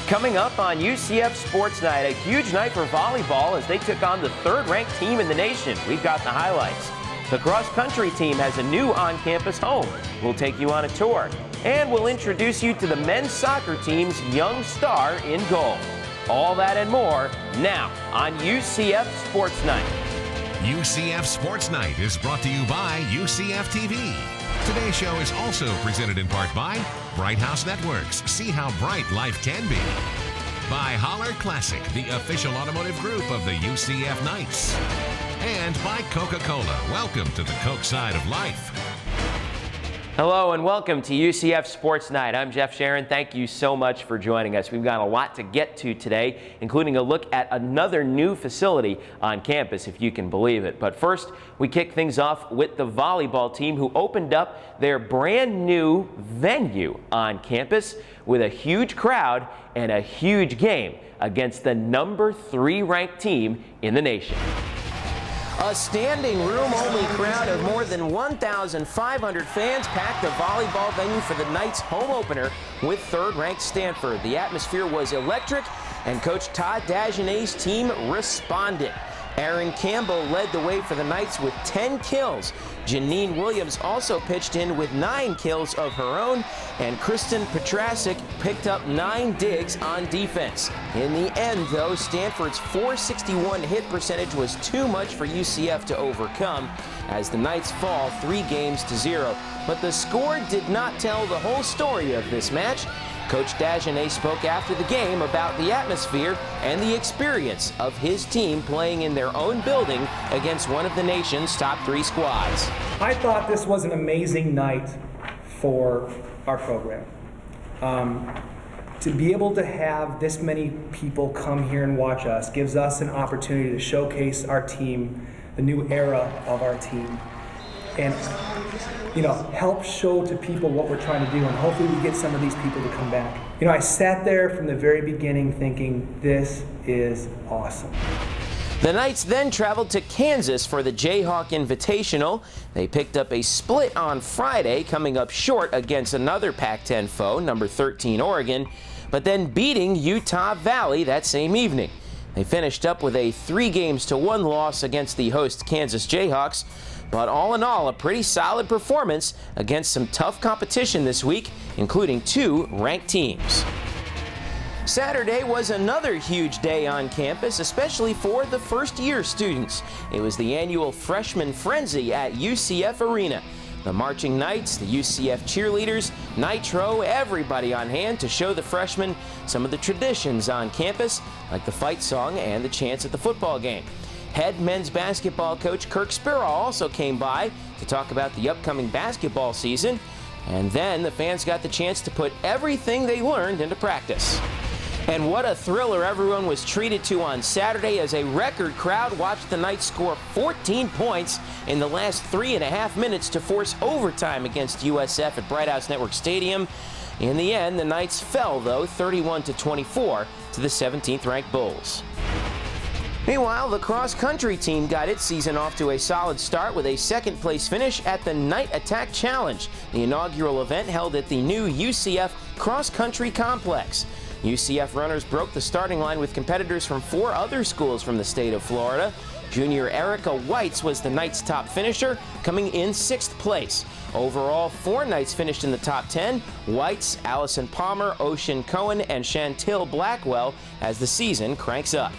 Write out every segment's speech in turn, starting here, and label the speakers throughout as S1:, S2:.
S1: Coming up on UCF Sports Night, a huge night for volleyball as they took on the third-ranked team in the nation. We've got the highlights. The cross-country team has a new on-campus home. We'll take you on a tour. And we'll introduce you to the men's soccer team's young star in goal. All that and more now on UCF Sports Night.
S2: UCF Sports Night is brought to you by UCF TV. Today's show is also presented in part by Bright House Networks. See how bright life can be. By Holler Classic, the official automotive group of the UCF Knights. And by Coca-Cola. Welcome to the Coke side of life.
S1: Hello and welcome to UCF Sports Night. I'm Jeff Sharon. Thank you so much for joining us. We've got a lot to get to today, including a look at another new facility on campus, if you can believe it. But first, we kick things off with the volleyball team who opened up their brand new venue on campus with a huge crowd and a huge game against the number 3 ranked team in the nation. A standing room-only crowd of more than 1,500 fans packed the volleyball venue for the Knights' home opener with third-ranked Stanford. The atmosphere was electric, and Coach Todd Dagenet's team responded. Aaron Campbell led the way for the Knights with 10 kills. Janine Williams also pitched in with 9 kills of her own, and Kristen Petrasic picked up 9 digs on defense. In the end, though, Stanford's .461 hit percentage was too much for UCF to overcome as the Knights fall 3-0. But the score did not tell the whole story of this match. Coach Dagenet spoke after the game about the atmosphere and the experience of his team playing in their own building against one of the nation's top 3 squads.
S3: I thought this was an amazing night for our program. To be able to have this many people come here and watch us gives us an opportunity to showcase our team, the new era of our team, and help show to people what we're trying to do, and hopefully we get some of these people to come back. I sat there from the very beginning thinking, this is awesome.
S1: The Knights then traveled to Kansas for the Jayhawk Invitational. They picked up a split on Friday, coming up short against another Pac-10 foe, number 13 Oregon, but then beating Utah Valley that same evening. They finished up with a 3-1 loss against the host Kansas Jayhawks. But all in all, a pretty solid performance against some tough competition this week, including 2 ranked teams. Saturday was another huge day on campus, especially for the first-year students. It was the annual Freshman Frenzy at UCF Arena. The Marching Knights, the UCF cheerleaders, Nitro, everybody on hand to show the freshmen some of the traditions on campus, like the fight song and the chants at the football game. Head men's basketball coach Kirk Spira also came by to talk about the upcoming basketball season, and then the fans got the chance to put everything they learned into practice. And what a thriller everyone was treated to on Saturday as a record crowd watched the Knights score 14 points in the last 3.5 minutes to force overtime against USF at Bright House Network Stadium. In the end, the Knights fell, though, 31-24 to the 17th-ranked Bulls. Meanwhile, the cross-country team got its season off to a solid start with a second-place finish at the Night Attack Challenge, the inaugural event held at the new UCF Cross-Country Complex. UCF runners broke the starting line with competitors from 4 other schools from the state of Florida. Junior Erica Whites was the Knights' top finisher, coming in 6th place. Overall, 4 Knights finished in the top 10, Whites, Allison Palmer, Ocean Cohen, and Chantil Blackwell, as the season cranks up.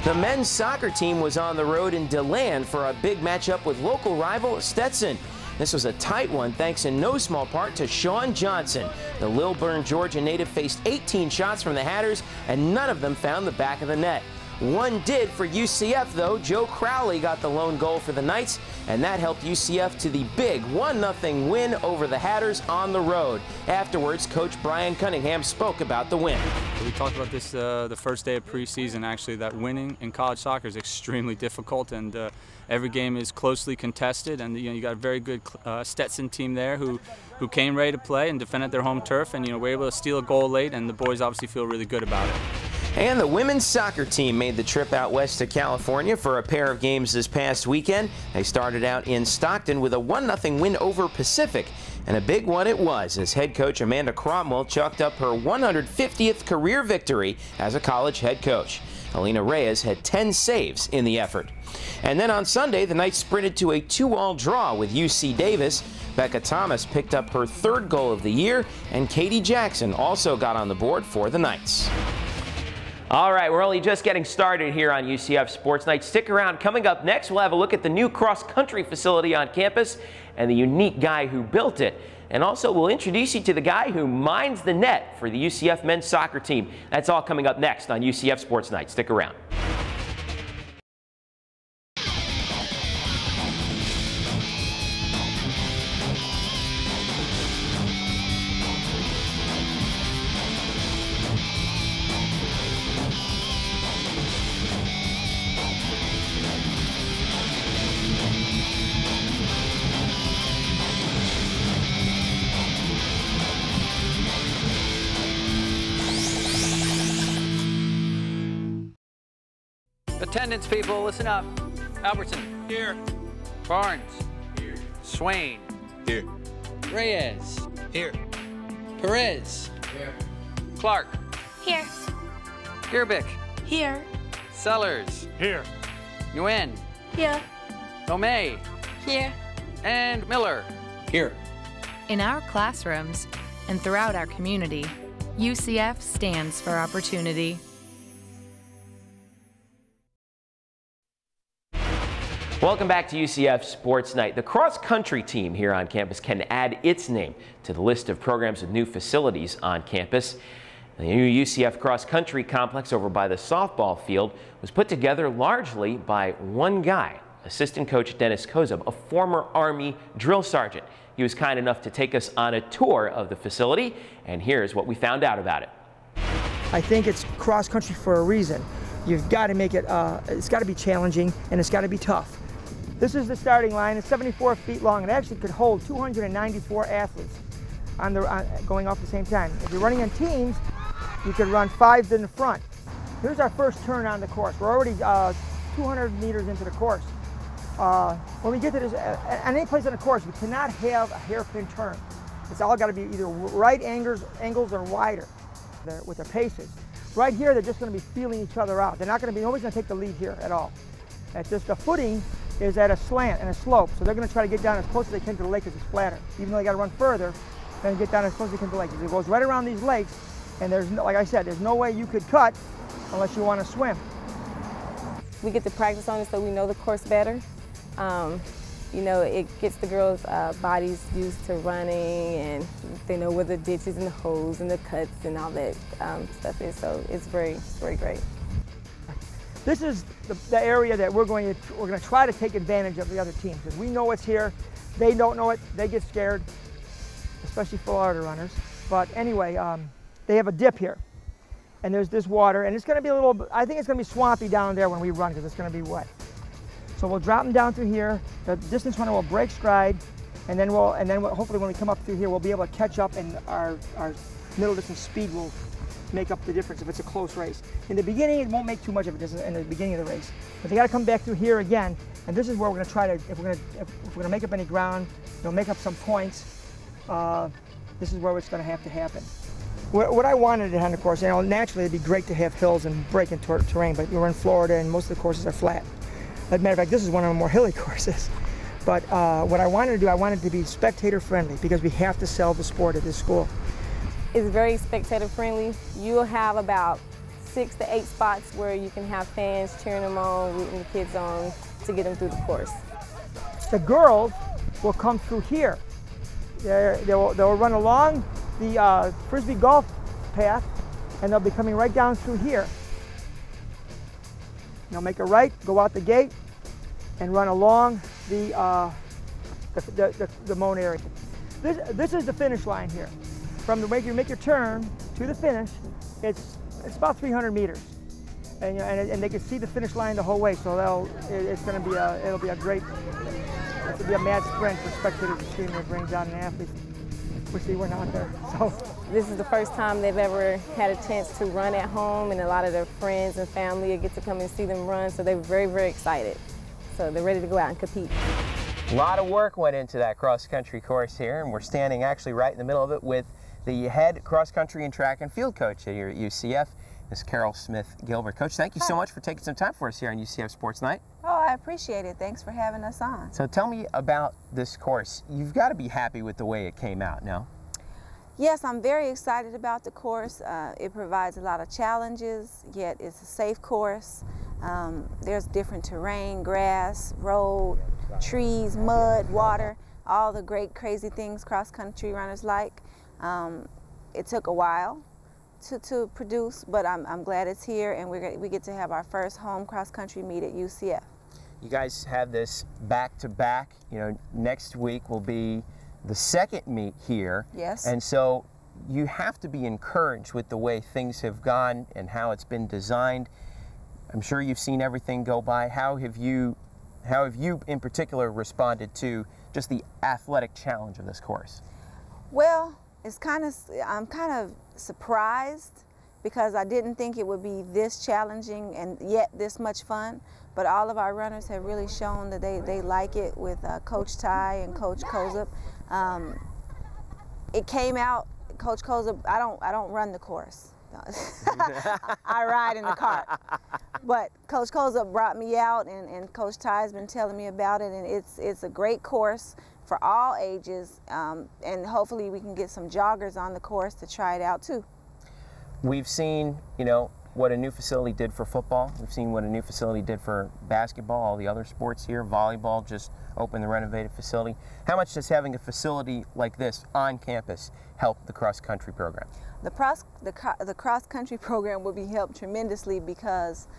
S1: The men's soccer team was on the road in DeLand for a big matchup with local rival Stetson. This was a tight one thanks in no small part to Shawn Johnson. The Lilburn, Georgia native faced 18 shots from the Hatters, and none of them found the back of the net. One did for UCF, though. Joe Crowley got the lone goal for the Knights, and that helped UCF to the big 1-0 win over the Hatters on the road. Afterwards, Coach Brian Cunningham spoke about the win.
S4: We talked about this the first day of preseason, actually, that winning in college soccer is extremely difficult, and every game is closely contested, and you got a very good Stetson team there who came ready to play and defended their home turf, and were able to steal a goal late, and the boys obviously feel really good about it.
S1: And the women's soccer team made the trip out west to California for a pair of games this past weekend. They started out in Stockton with a 1-0 win over Pacific And a big one it was, as head coach Amanda Cromwell chalked up her 150th career victory as a college head coach. Alina Reyes had 10 saves in the effort. And then on Sunday, the Knights sprinted to a 2-all draw with UC Davis. Becca Thomas picked up her 3rd goal of the year, and Katie Jackson also got on the board for the Knights. All right, we're only just getting started here on UCF Sports Night. Stick around. Coming up next, we'll have a look at the new cross-country facility on campus and the unique guy who built it. And also, we'll introduce you to the guy who minds the net for the UCF men's soccer team. That's all coming up next on UCF Sports Night. Stick around.
S5: Attendance, people, listen up. Albertson. Here. Barnes. Here. Swain.
S6: Here.
S5: Reyes.
S6: Here.
S5: Perez.
S6: Here.
S5: Clark.
S7: Here.
S5: Gerbic.
S7: Here.
S5: Sellers.
S6: Here.
S5: Nguyen.
S7: Here.
S5: Tomei.
S7: Here.
S5: And Miller.
S6: Here.
S8: In our classrooms and throughout our community, UCF stands for opportunity.
S1: Welcome back to UCF Sports Night. The cross-country team here on campus can add its name to the list of programs with new facilities on campus. The new UCF cross-country complex over by the softball field was put together largely by one guy, assistant coach Dennis Kozub, a former Army drill sergeant. He was kind enough to take us on a tour of the facility, and here's what we found out about it.
S9: I think it's cross-country for a reason. You've got to make it, it's got to be challenging, and it's got to be tough. This is the starting line. It's 74 feet long. It actually could hold 294 athletes going off at the same time. If you're running in teams, you could run 5 in the front. Here's our first turn on the course. We're already 200 meters into the course. When we get to this, at any place on the course, we cannot have a hairpin turn. It's all got to be either right angles or wider with their paces. Right here, they're just going to be feeling each other out. They're not going to be, nobody's going to take the lead here at all. It's just the footing is at a slant and a slope, so they're going to try to get down as close as they can to the lake because it's flatter. Even though they got to run further, then get down as close as they can to the lake. It goes right around these lakes, and there's no, like I said, there's no way you could cut unless you want to swim.
S10: We get to practice on it so we know the course better. You know, it gets the girls' bodies used to running, and they know where the ditches and the holes and the cuts and all that stuff is. So it's very great.
S9: This is the area that we're going to try to take advantage of the other teams, because we know it's here. They don't know it. They get scared, especially Florida runners. But anyway, they have a dip here, and there's this water, and it's going to be a little. I think it's going to be swampy down there when we run because it's going to be wet. So we'll drop them down through here. The distance runner will break stride, and then hopefully when we come up through here, we'll be able to catch up, and our middle distance speed will make up the difference if it's a close race. In the beginning, it won't make too much of a difference in the beginning of the race, but they got to come back through here again, and this is where we're going to try to, if we're going to make up any ground, make up some points. This is where it's going to have to happen. What I wanted on the course, naturally it'd be great to have hills and break into terrain, but we're in Florida and most of the courses are flat. As a matter of fact, this is one of the more hilly courses. But what I wanted to do, I wanted to be spectator friendly because we have to sell the sport at this school.
S10: It's very spectator friendly. You'll have about 6 to 8 spots where you can have fans cheering them on, rooting the kids on to get them through the course.
S9: The girls will come through here. They'll run along the Frisbee golf path, and they'll be coming right down through here. They'll make a right, go out the gate, and run along the Moan area. This is the finish line here. From the way you make your turn to the finish, it's about 300 meters, and they can see the finish line the whole way. So it'll be a mad sprint for spectators to scream their brains out, and athletes. Which they were not there. So
S10: this is the first time they've ever had a chance to run at home, and a lot of their friends and family get to come and see them run. So they're very excited. So they're ready to go out and compete.
S1: A lot of work went into that cross-country course here, and we're standing actually right in the middle of it with the head cross-country and track and field coach here at UCF, Ms. Carol Smith-Gilbert. Coach, thank you so much for taking some time for us here on UCF Sports Night.
S10: Oh, I appreciate it. Thanks for having us on.
S1: So tell me about this course. You've got to be happy with the way it came out, no?
S10: Yes, I'm very excited about the course. It provides a lot of challenges, yet it's a safe course. There's different terrain, grass, road, trees, mud, water, all the great crazy things cross-country runners like. It took a while to produce, but I'm glad it's here, and we get to have our first home cross-country meet at UCF.
S1: You guys have this back-to-back. You know, next week will be the second meet here.
S10: Yes.
S1: And so you have to be encouraged with the way things have gone and how it's been designed. I'm sure you've seen everything go by. How have you in particular responded to just the athletic challenge of this course?
S10: Well, I'm kind of surprised because I didn't think it would be this challenging and yet this much fun. But all of our runners have really shown that they like it with Coach Ty and Coach Kozup. It came out, Coach Kozup, I don't run the course. I ride in the cart. But Coach Kozup brought me out, and Coach Ty has been telling me about it, and it's a great course for all ages, and hopefully we can get some joggers on the course to try it out too.
S1: We've seen, you know, what a new facility did for football. We've seen what a new facility did for basketball, all the other sports here. Volleyball just opened the renovated facility. How much does having a facility like this on campus help the cross-country program?
S10: The cross-country program will be helped tremendously because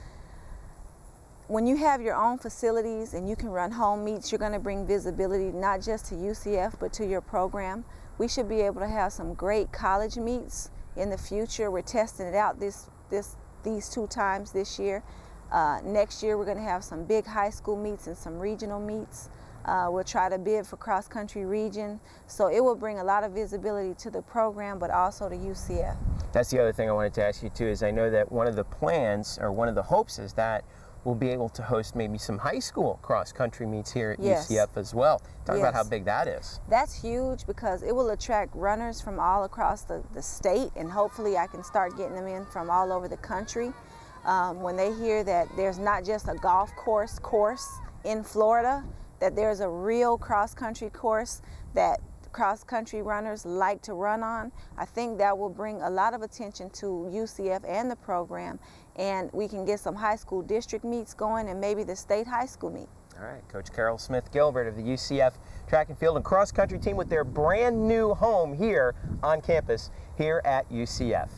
S10: when you have your own facilities and you can run home meets, you're going to bring visibility not just to UCF but to your program. We should be able to have some great college meets in the future. We're testing it out these 2 times this year. Next year we're going to have some big high school meets and some regional meets. We'll try to bid for cross-country region. So it will bring a lot of visibility to the program, but also to UCF.
S1: That's the other thing I wanted to ask you too, is I know that one of the plans, or one of the hopes, is that we'll be able to host maybe some high school cross-country meets here at UCF as well. Talk about how big that is.
S10: That's huge because it will attract runners from all across the state, and hopefully I can start getting them in from all over the country. When they hear that there's not just a golf course in Florida, that there's a real cross-country course that cross-country runners like to run on, I think that will bring a lot of attention to UCF and the program, and we can get some high school district meets going and maybe the state high school meet.
S1: All right, Coach Carol Smith-Gilbert of the UCF track and field and cross-country team with their brand new home here on campus here at UCF.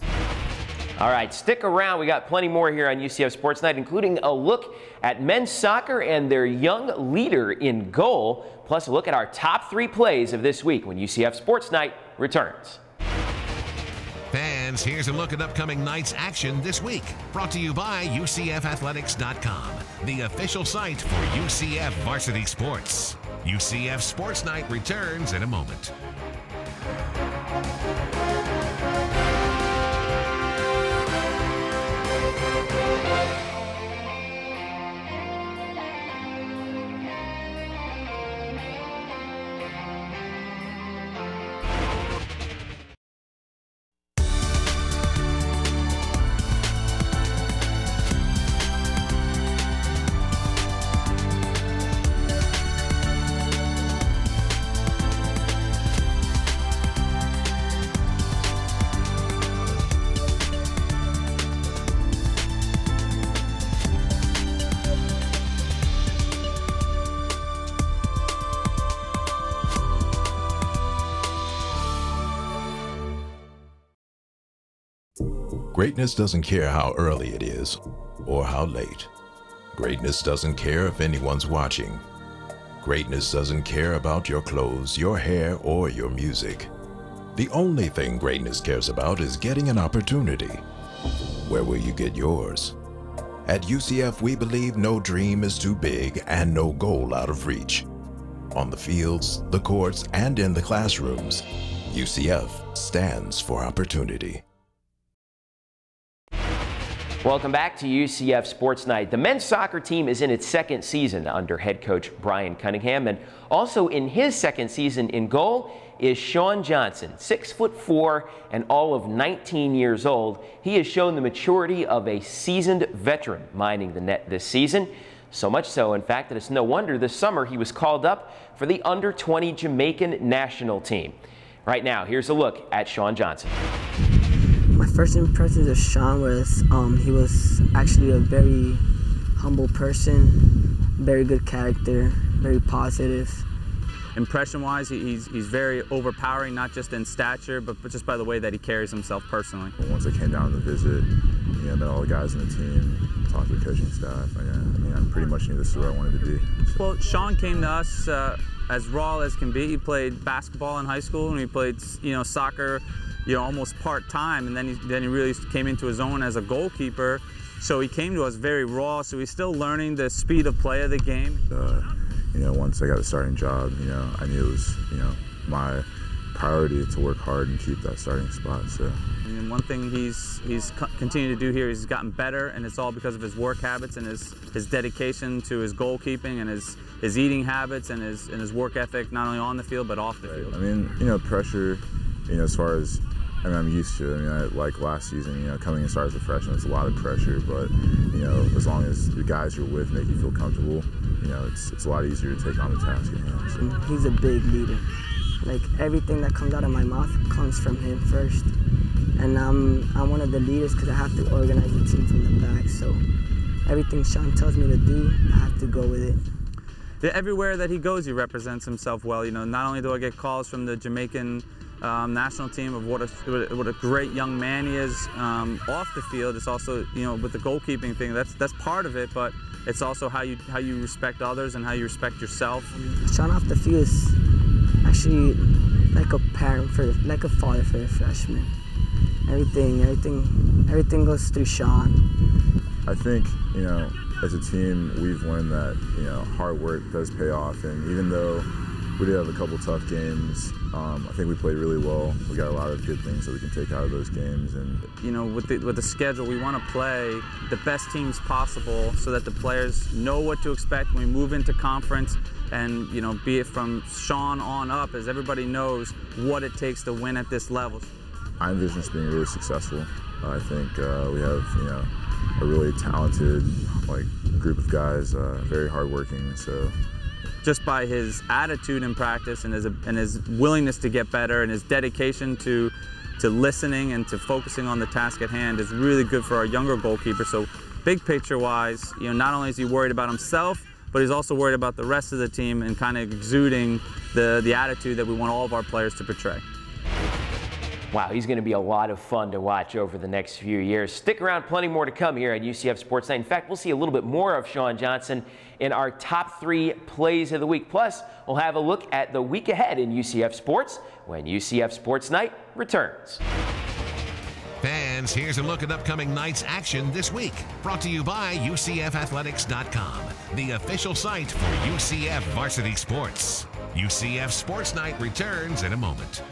S1: All right, stick around. We got plenty more here on UCF Sports Night, including a look at men's soccer and their young leader in goal, plus a look at our top 3 plays of this week when UCF Sports Night returns.
S2: Fans, here's a look at upcoming night's action this week. Brought to you by UCFathletics.com, the official site for UCF varsity sports. UCF Sports Night returns in a moment.
S6: Greatness doesn't care how early it is or how late. Greatness doesn't care if anyone's watching. Greatness doesn't care about your clothes, your hair, or your music. The only thing greatness cares about is getting an opportunity. Where will you get yours? At UCF, we believe no dream is too big and no goal out of reach. On the fields, the courts, and in the classrooms, UCF stands for opportunity.
S1: Welcome back to UCF Sports Night. The men's soccer team is in its second season under head coach Brian Cunningham, and also in his second season in goal is Shawn Johnson, 6'4" and all of 19 years old. He has shown the maturity of a seasoned veteran minding the net this season. So much so, in fact, that it's no wonder this summer he was called up for the under-20 Jamaican national team. Right now, here's a look at Shawn Johnson.
S7: My first impressions of Shawn was he was actually a very humble person, very good character, very positive.
S4: Impression-wise, he's very overpowering, not just in stature, but just by the way that he carries himself personally.
S11: Once I came down to visit, met all the guys on the team, talked to the coaching staff. I pretty much knew this is where I wanted to be.
S4: Well, Shawn came to us as raw as can be. He played basketball in high school, and he played, soccer, almost part-time, and then he really came into his own as a goalkeeper. So he came to us very raw, so he's still learning the speed of play of the game.
S11: Once I got the starting job, I knew it was, my priority to work hard and keep that starting spot. So.
S4: And one thing he's continued to do here is he's gotten better, and it's all because of his work habits and his dedication to his goalkeeping and his eating habits and his work ethic, not only on the field but off the field.
S11: Pressure, as far as, I'm used to it. Like last season, coming and starting as a freshman, it's a lot of pressure, but, as long as the guys you're with make you feel comfortable, it's a lot easier to take on the task at hand. So.
S7: He's a big leader. Like, everything that comes out of my mouth comes from him first. And I'm one of the leaders because I have to organize the team from the back. So everything Shawn tells me to do, I have to go with it.
S4: Yeah, everywhere that he goes, he represents himself well. Not only do I get calls from the Jamaican national team of what a great young man he is off the field. It's also, with the goalkeeping thing, that's part of it, but it's also how you respect others and how you respect yourself.
S7: Shawn off the field is actually like a parent like a father for the freshmen. Everything goes through Shawn.
S11: I think, as a team, we've learned that, hard work does pay off, and even though we did have a couple tough games, I think we played really well. We got a lot of good things that we can take out of those games. And
S4: with the schedule, we want to play the best teams possible so that the players know what to expect when we move into conference, and be it from Shawn on up, as everybody knows what it takes to win at this level.
S11: I envision us being really successful. I think we have a really talented group of guys, very hardworking. So.
S4: Just by his attitude in practice and his willingness to get better and his dedication to listening and to focusing on the task at hand is really good for our younger goalkeeper. So big picture wise, not only is he worried about himself, but he's also worried about the rest of the team and kind of exuding the attitude that we want all of our players to portray.
S1: Wow, he's going to be a lot of fun to watch over the next few years. Stick around, plenty more to come here at UCF Sports Night. In fact, we'll see a little bit more of Shawn Johnson in our top 3 plays of the week. Plus, we'll have a look at the week ahead in UCF Sports when UCF Sports Night returns.
S2: Fans, here's a look at upcoming night's action this week. Brought to you by UCFathletics.com, the official site for UCF varsity sports. UCF Sports Night returns in a moment.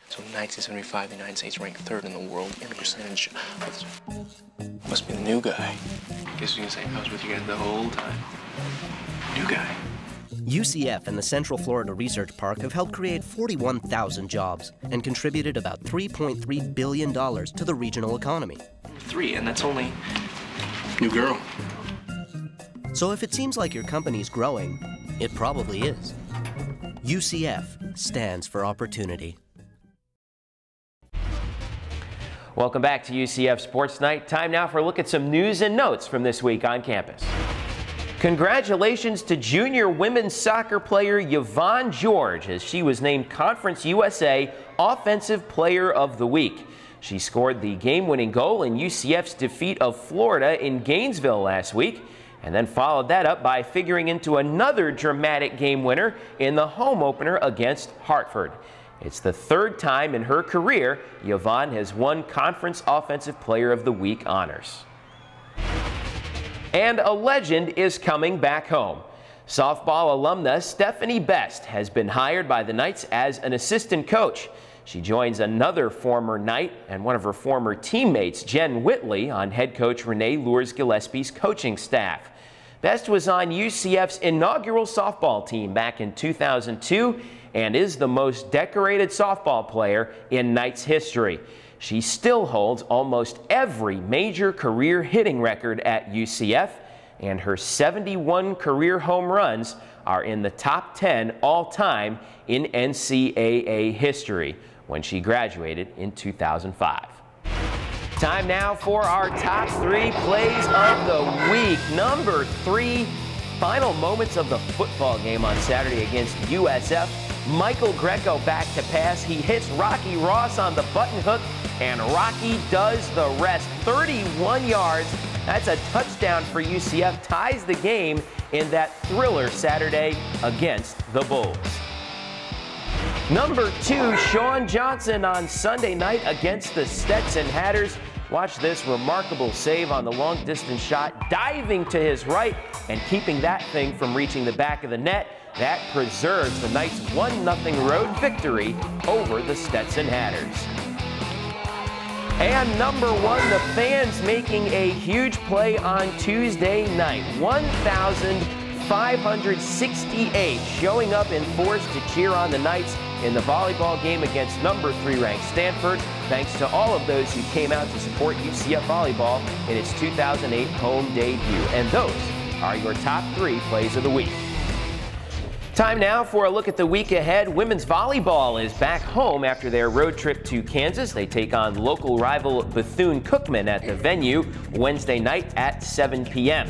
S12: So in 1975, the United States ranked 3rd in the world in percentage. Must be the new guy. Guess you can say I was with you guys the whole time. New guy.
S13: UCF and the Central Florida Research Park have helped create 41,000 jobs and contributed about $3.3 billion to the regional economy.
S12: 3, and that's only new girl.
S13: So if it seems like your company's growing, it probably is. UCF stands for opportunity.
S1: Welcome back to UCF Sports Night. Time now for a look at some news and notes from this week on campus. Congratulations to junior women's soccer player Yvonne George as she was named Conference USA Offensive Player of the Week. She scored the game-winning goal in UCF's defeat of Florida in Gainesville last week, and then followed that up by figuring into another dramatic game winner in the home opener against Hartford. It's the third time in her career Yvonne has won Conference Offensive Player of the Week honors. And a legend is coming back home. Softball alumna Stephanie Best has been hired by the Knights as an assistant coach. She joins another former Knight and one of her former teammates, Jen Whitley, on head coach Renee Lours-Gillespie's coaching staff. Best was on UCF's inaugural softball team back in 2002 and is the most decorated softball player in Knights history. She still holds almost every major career hitting record at UCF, and her 71 career home runs are in the top 10 all-time in NCAA history when she graduated in 2005. Time now for our top 3 plays of the week. Number 3, final moments of the football game on Saturday against USF. Michael Greco back to pass. He hits Rocky Ross on the button hook, and Rocky does the rest. 31 yards. That's a touchdown for UCF. Ties the game in that thriller Saturday against the Bulls. Number 2, Shawn Johnson on Sunday night against the Stetson Hatters. Watch this remarkable save on the long-distance shot, diving to his right and keeping that thing from reaching the back of the net. That preserves the Knights' 1-0 road victory over the Stetson Hatters. And number 1, the fans making a huge play on Tuesday night. 1,568 showing up in force to cheer on the Knights in the volleyball game against number 3 ranked Stanford. Thanks to all of those who came out to support UCF volleyball in its 2008 home debut. And those are your top 3 plays of the week. Time now for a look at the week ahead. Women's volleyball is back home after their road trip to Kansas. They take on local rival Bethune-Cookman at the venue Wednesday night at 7 p.m.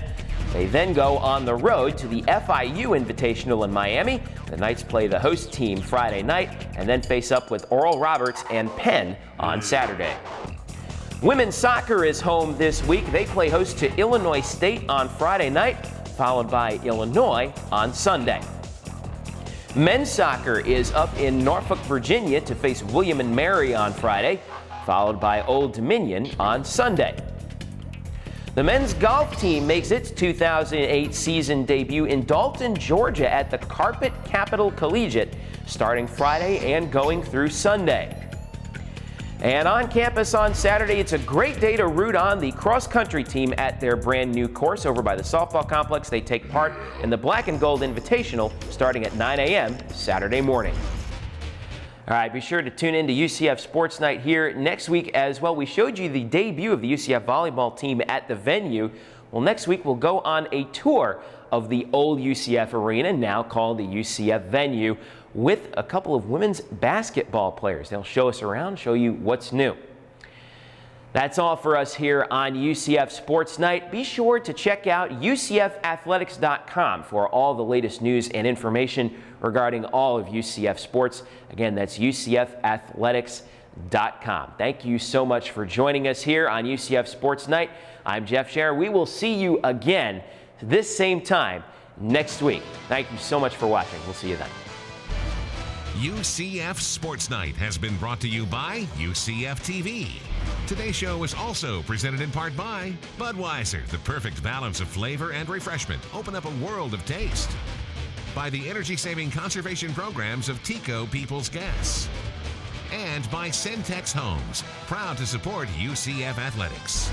S1: They then go on the road to the FIU Invitational in Miami. The Knights play the host team Friday night and then face up with Oral Roberts and Penn on Saturday. Women's soccer is home this week. They play host to Illinois State on Friday night, followed by Illinois on Sunday. Men's soccer is up in Norfolk, Virginia to face William & Mary on Friday, followed by Old Dominion on Sunday. The men's golf team makes its 2008 season debut in Dalton, Georgia at the Carpet Capital Collegiate, starting Friday and going through Sunday. And on campus on Saturday, it's a great day to root on the cross-country team at their brand new course over by the softball complex. They take part in the Black and Gold Invitational starting at 9 a.m. Saturday morning. All right, be sure to tune in to UCF Sports Night here next week as well. We showed you the debut of the UCF volleyball team at the venue. Well, next week we'll go on a tour of the old UCF arena, now called the UCF venue, with a couple of women's basketball players. They'll show us around, show you what's new. That's all for us here on UCF Sports Night. Be sure to check out UCFathletics.com for all the latest news and information regarding all of UCF sports. Again, that's UCFathletics.com. Thank you so much for joining us here on UCF Sports Night. I'm Jeff Sharon. We will see you again this same time next week. Thank you so much for watching. We'll see you then.
S2: UCF Sports Night has been brought to you by UCF TV. Today's show is also presented in part by Budweiser, the perfect balance of flavor and refreshment. Open up a world of taste. By the energy-saving conservation programs of TECO Peoples Gas. And by Centex Homes, proud to support UCF Athletics.